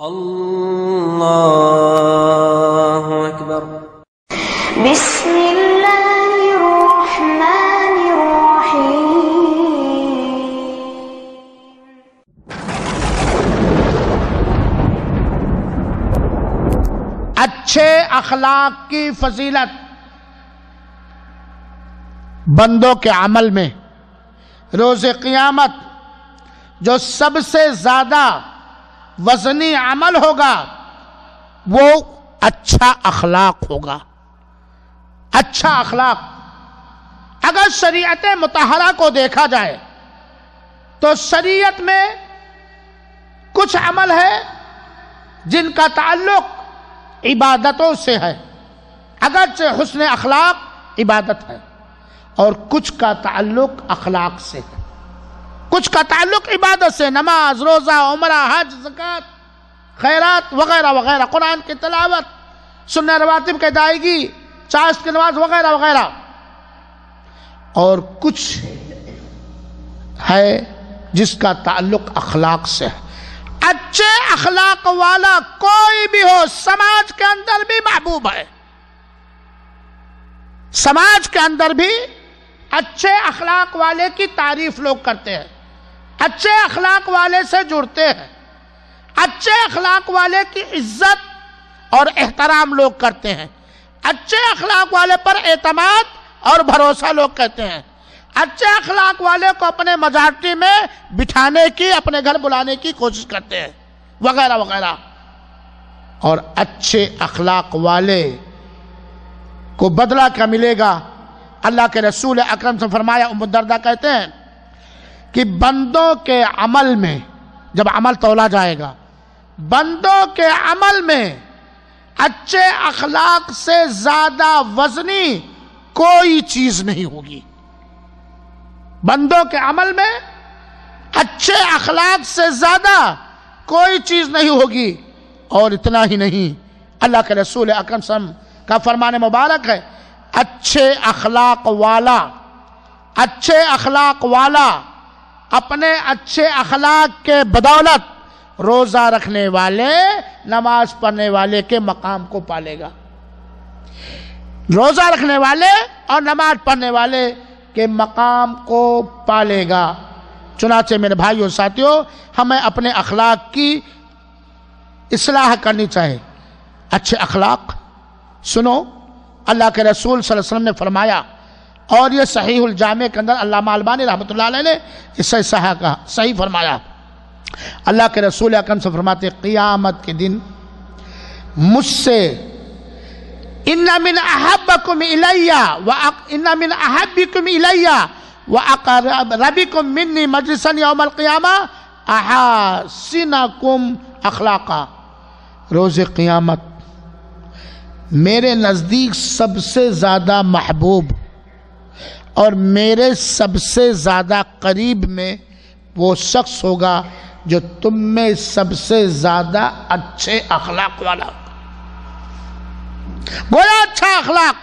اللہ اکبر۔ بسم اللہ الرحمن الرحیم۔ اچھے اخلاق کی فضیلت بندوں کے عمل میں روز قیامت جو سب سے زیادہ وزنی عمل ہوگا وہ اچھا اخلاق ہوگا۔ اچھا اخلاق، اگر شریعت مطہرہ کو دیکھا جائے تو شریعت میں کچھ عمل ہے جن کا تعلق عبادتوں سے ہے، اگرچہ حسن اخلاق عبادت ہے، اور کچھ کا تعلق اخلاق سے ہے، کچھ کا تعلق عبادت سے، نماز، روزہ، عمرہ، حج، زکوٰۃ، خیرات وغیرہ وغیرہ، قرآن کی تلاوت، سنن رواتب کی ادائیگی، چاشت کی نماز وغیرہ وغیرہ، اور کچھ ہے جس کا تعلق اخلاق سے ہے۔ اچھے اخلاق والا کوئی بھی ہو سماج کے اندر بھی محبوب ہے، سماج کے اندر بھی اچھے اخلاق والے کی تعریف لوگ کرتے ہیں، اچھے اخلاق والے سے جڑتے ہیں، اچھے اخلاق والے کی عزت اور احترام لوگ کرتے ہیں، اچھے اخلاق والے پر اعتماد اور بھروسہ لوگ کرتے ہیں، اچھے اخلاق والے کو اپنے مجارٹی میں بٹھانے کی، اپنے گھر بلانے کی کوشش کرتے ہیں وغیرہ وغیرہ۔ اور اچھے اخلاق والے کو بدلہ کیا ملے گا؟ اللہ کے رسول اکرم سے فرمایا، ام الدرداء کہتے ہیں کہ بندوں کے عمل میں، جب عمل تولا جائے گا، بندوں کے عمل میں اچھے اخلاق سے زیادہ وزنی کوئی چیز نہیں ہوگی۔ بندوں کے عمل میں اچھے اخلاق سے زیادہ کوئی چیز نہیں ہوگی۔ اور اتنا ہی نہیں، اللہ کے رسول اکرم صلی اللہ علیہ وسلم کا فرمان مبارک ہے، اچھے اخلاق والا اپنے اچھے اخلاق کے بدولت روزہ رکھنے والے، نماز پڑھنے والے کے مقام کو پالے گا۔ روزہ رکھنے والے اور نماز پڑھنے والے کے مقام کو پالے گا۔ چنانچہ میرے بھائیوں ساتھیوں، ہمیں اپنے اخلاق کی اصلاح کرنی چاہیے۔ اچھے اخلاق، سنو، اللہ کے رسول صلی اللہ علیہ وسلم نے فرمایا، اور یہ صحیح الجامع کے اندر علامہ البانی رحمۃ اللہ علیہ نے اس سے صحیح فرمایا۔ اللہ کے رسول اکرم سے فرماتے، قیامت کے دن مجھ سے ان من احبکم الیہ واقربکم منی مجلسا یوم القیامہ احاسنکم اخلاقا۔ روز قیامت میرے نزدیک سب سے زیادہ محبوب اور میرے سب سے زیادہ قریب میں وہ شخص ہوگا جو تم میں سب سے زیادہ اچھے اخلاق والا ہوگا۔ گویا اچھا اخلاق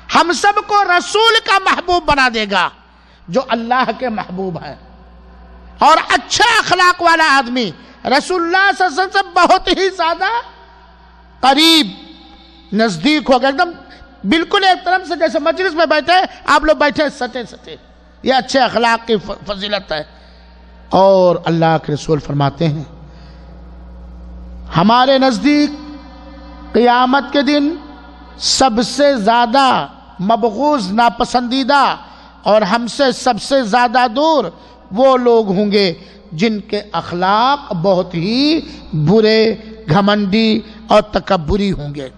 ہم سب کو رسول کا محبوب بنا دے گا جو اللہ کے محبوب ہے، اور اچھا اخلاق والا آدمی رسول اللہ صلی اللہ علیہ وسلم سے بہت ہی زیادہ قریب، نزدیک ہوگا، ایک دم بالکل ایک طرف سے جیسے مجلس میں بیٹھے آپ لوگ بیٹھے سٹے سٹے۔ یہ اچھے اخلاق کی فضیلت ہے۔ اور اللہ کے رسول فرماتے ہیں، ہمارے نزدیک قیامت کے دن سب سے زیادہ مبغوض، ناپسندیدہ اور ہم سے سب سے زیادہ دور وہ لوگ ہوں گے جن کے اخلاق بہت ہی برے، گھمنڈی اور تکبری ہوں گے۔